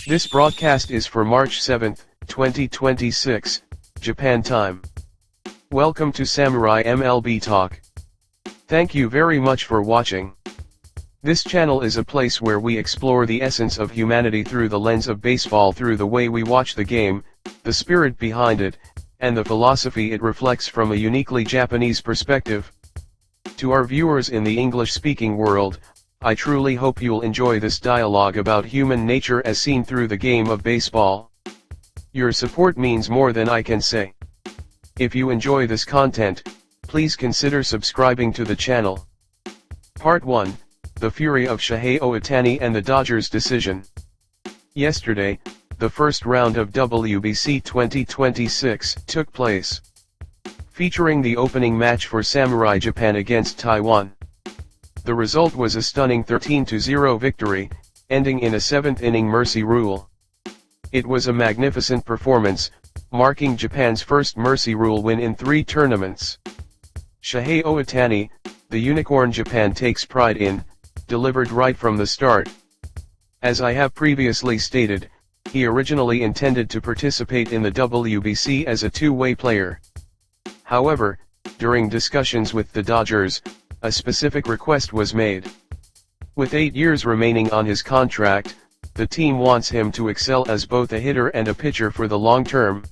This broadcast is for March 7, 2026, Japan time. Welcome to Samurai MLB Talk. Thank you very much for watching. This channel is a place where we explore the essence of humanity through the lens of baseball, through the way we watch the game, the spirit behind it, and the philosophy it reflects from a uniquely Japanese perspective. To our viewers in the English-speaking world, I truly hope you'll enjoy this dialogue about human nature as seen through the game of baseball. Your support means more than I can say. If you enjoy this content, please consider subscribing to the channel. Part 1, The Fury of Shohei Ohtani and the Dodgers' Decision. Yesterday, the first round of WBC 2026 took place, featuring the opening match for Samurai Japan against Taiwan. The result was a stunning 13-0 victory, ending in a 7th-inning mercy rule. It was a magnificent performance, marking Japan's first mercy rule win in 3 tournaments. Shohei Ohtani, the unicorn Japan takes pride in, delivered right from the start. As I have previously stated, he originally intended to participate in the WBC as a two-way player. However, during discussions with the Dodgers, a specific request was made. With 8 years remaining on his contract, the team wants him to excel as both a hitter and a pitcher for the long term.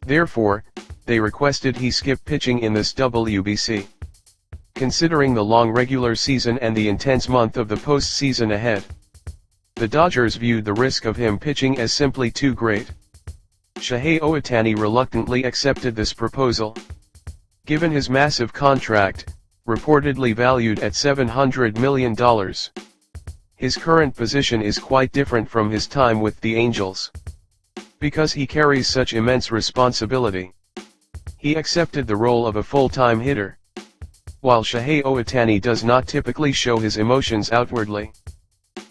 Therefore, they requested he skip pitching in this WBC. Considering the long regular season and the intense month of the postseason ahead, the Dodgers viewed the risk of him pitching as simply too great. Shohei Ohtani reluctantly accepted this proposal. Given his massive contract, reportedly valued at $700 million, his current position is quite different from his time with the Angels. Because he carries such immense responsibility, he accepted the role of a full-time hitter. While Shohei Ohtani does not typically show his emotions outwardly,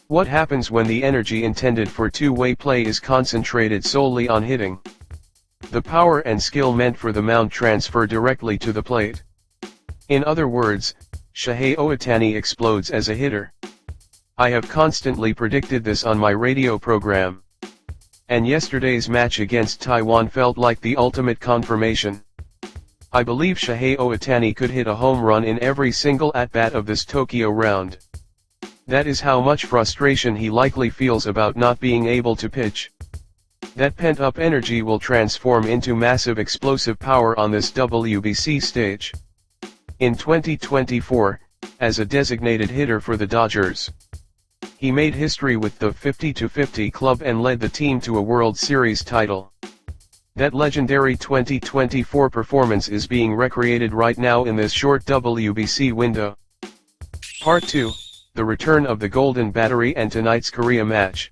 what happens when the energy intended for two-way play is concentrated solely on hitting? The power and skill meant for the mound transfer directly to the plate. In other words, Shohei Ohtani explodes as a hitter. I have constantly predicted this on my radio program. And yesterday's match against Taiwan felt like the ultimate confirmation. I believe Shohei Ohtani could hit a home run in every single at-bat of this Tokyo round. That is how much frustration he likely feels about not being able to pitch. That pent-up energy will transform into massive explosive power on this WBC stage. In 2024, as a designated hitter for the Dodgers, he made history with the 50-50 club and led the team to a World Series title. That legendary 2024 performance is being recreated right now in this short WBC window. Part 2, The Return of the Golden Battery and tonight's Korea match.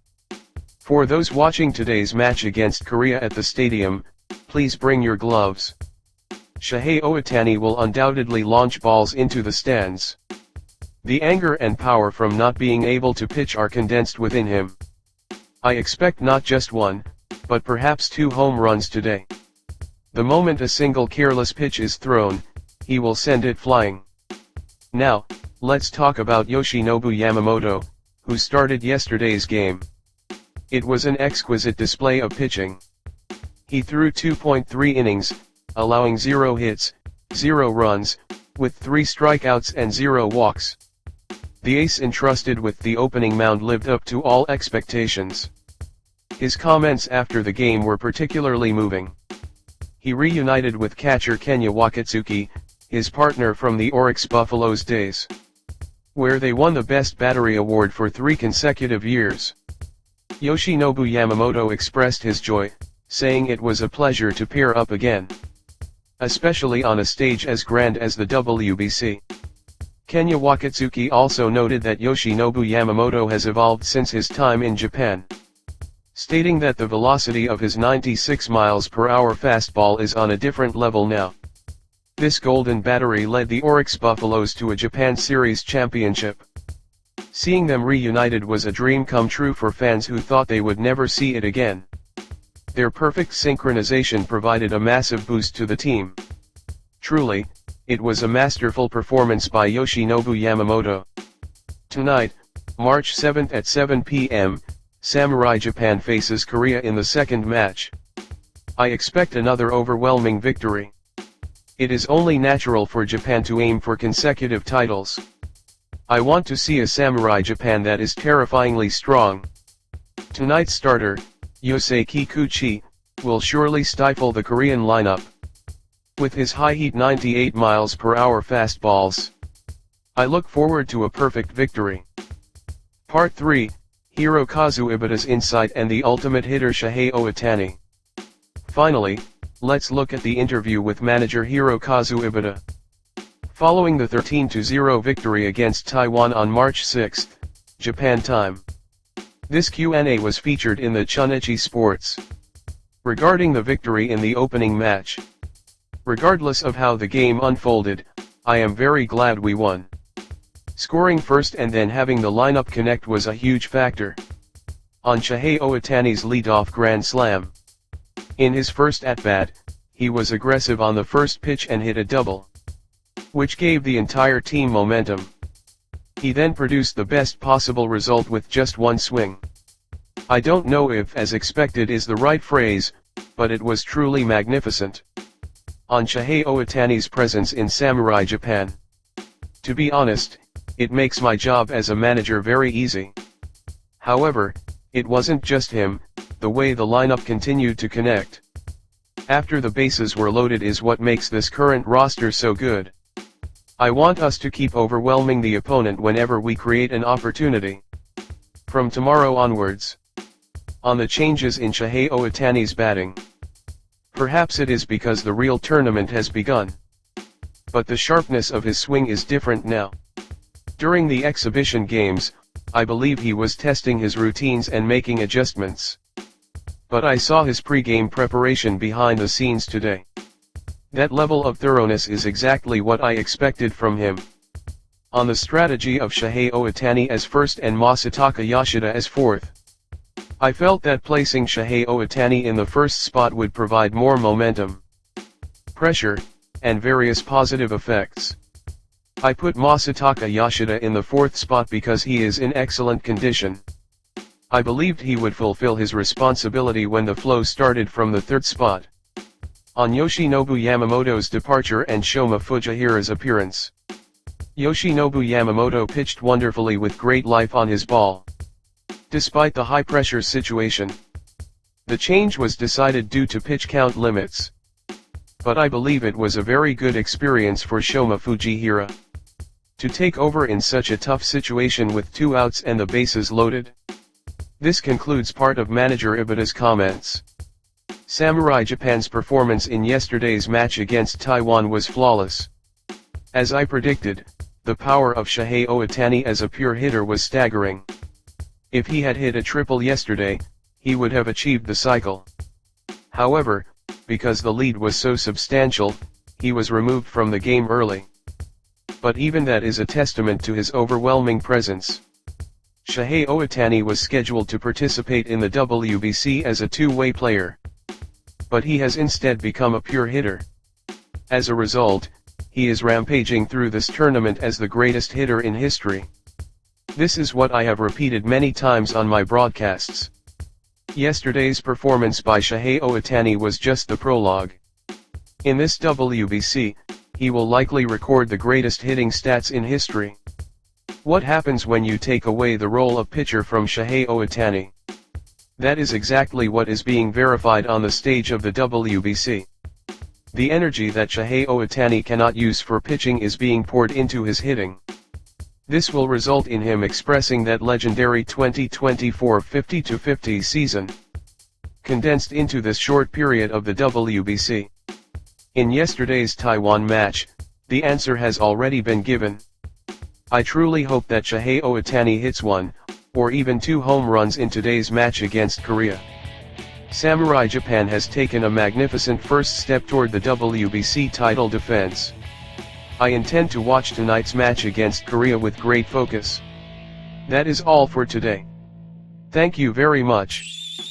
For those watching today's match against Korea at the stadium, please bring your gloves. Shohei Ohtani will undoubtedly launch balls into the stands. The anger and power from not being able to pitch are condensed within him. I expect not just 1, but perhaps 2 home runs today. The moment a single careless pitch is thrown, he will send it flying. Now, let's talk about Yoshinobu Yamamoto, who started yesterday's game. It was an exquisite display of pitching. He threw 2.3 innings, allowing 0 hits, 0 runs, with 3 strikeouts and 0 walks. The ace entrusted with the opening mound lived up to all expectations. His comments after the game were particularly moving. He reunited with catcher Kenya Wakatsuki, his partner from the Oryx Buffaloes days, where they won the Best Battery Award for 3 consecutive years. Yoshinobu Yamamoto expressed his joy, saying it was a pleasure to pair up again, especially on a stage as grand as the WBC. Kenya Wakatsuki also noted that Yoshinobu Yamamoto has evolved since his time in Japan, stating that the velocity of his 96 miles per hour fastball is on a different level now. This golden battery led the Oryx Buffaloes to a Japan Series championship. Seeing them reunited was a dream come true for fans who thought they would never see it again. Their perfect synchronization provided a massive boost to the team. Truly, it was a masterful performance by Yoshinobu Yamamoto. Tonight, March 7 at 7 p.m., Samurai Japan faces Korea in the second match. I expect another overwhelming victory. It is only natural for Japan to aim for consecutive titles. I want to see a Samurai Japan that is terrifyingly strong. Tonight's starter, Yosei Kikuchi, will surely stifle the Korean lineup. With his high-heat 98 miles per hour fastballs, I look forward to a perfect victory. Part 3, Hirokazu Ibata's insight and the ultimate hitter Shohei Ohtani. Finally, let's look at the interview with manager Hirokazu Ibata. Following the 13-0 victory against Taiwan on March 6, Japan time. This Q&A was featured in the Chunichi Sports. Regarding the victory in the opening match. Regardless of how the game unfolded, I am very glad we won. Scoring first and then having the lineup connect was a huge factor. On Shohei Ohtani's leadoff grand slam. In his first at-bat, he was aggressive on the first pitch and hit a double, which gave the entire team momentum. He then produced the best possible result with just one swing. I don't know if as expected is the right phrase, but it was truly magnificent. On Shohei Ohtani's presence in Samurai Japan. To be honest, it makes my job as a manager very easy. However, it wasn't just him, the way the lineup continued to connect after the bases were loaded is what makes this current roster so good. I want us to keep overwhelming the opponent whenever we create an opportunity. From tomorrow onwards. On the changes in Shohei Ohtani's batting. Perhaps it is because the real tournament has begun. But the sharpness of his swing is different now. During the exhibition games, I believe he was testing his routines and making adjustments. But I saw his pre-game preparation behind the scenes today. That level of thoroughness is exactly what I expected from him. On the strategy of Shohei Ohtani as first and Masataka Yoshida as fourth. I felt that placing Shohei Ohtani in the first spot would provide more momentum, pressure, and various positive effects. I put Masataka Yoshida in the fourth spot because he is in excellent condition. I believed he would fulfill his responsibility when the flow started from the third spot. On Yoshinobu Yamamoto's departure and Shoma Fujihira's appearance. Yoshinobu Yamamoto pitched wonderfully with great life on his ball. Despite the high-pressure situation, the change was decided due to pitch count limits. But I believe it was a very good experience for Shoma Fujihira. To take over in such a tough situation with 2 outs and the bases loaded. This concludes part of manager Ibata's comments. Samurai Japan's performance in yesterday's match against Taiwan was flawless. As I predicted, the power of Shohei Ohtani as a pure hitter was staggering. If he had hit a triple yesterday, he would have achieved the cycle. However, because the lead was so substantial, he was removed from the game early. But even that is a testament to his overwhelming presence. Shohei Ohtani was scheduled to participate in the WBC as a two-way player. But he has instead become a pure hitter. As a result, he is rampaging through this tournament as the greatest hitter in history. This is what I have repeated many times on my broadcasts. Yesterday's performance by Shohei Ohtani was just the prologue. In this WBC, he will likely record the greatest hitting stats in history. What happens when you take away the role of pitcher from Shohei Ohtani? That is exactly what is being verified on the stage of the WBC. The energy that Shohei Ohtani cannot use for pitching is being poured into his hitting. This will result in him expressing that legendary 2024 50-50 season, condensed into this short period of the WBC. In yesterday's Taiwan match, the answer has already been given. I truly hope that Shohei Ohtani hits 1, or even 2 home runs in today's match against Korea. Samurai Japan has taken a magnificent first step toward the WBC title defense. I intend to watch tonight's match against Korea with great focus. That is all for today. Thank you very much.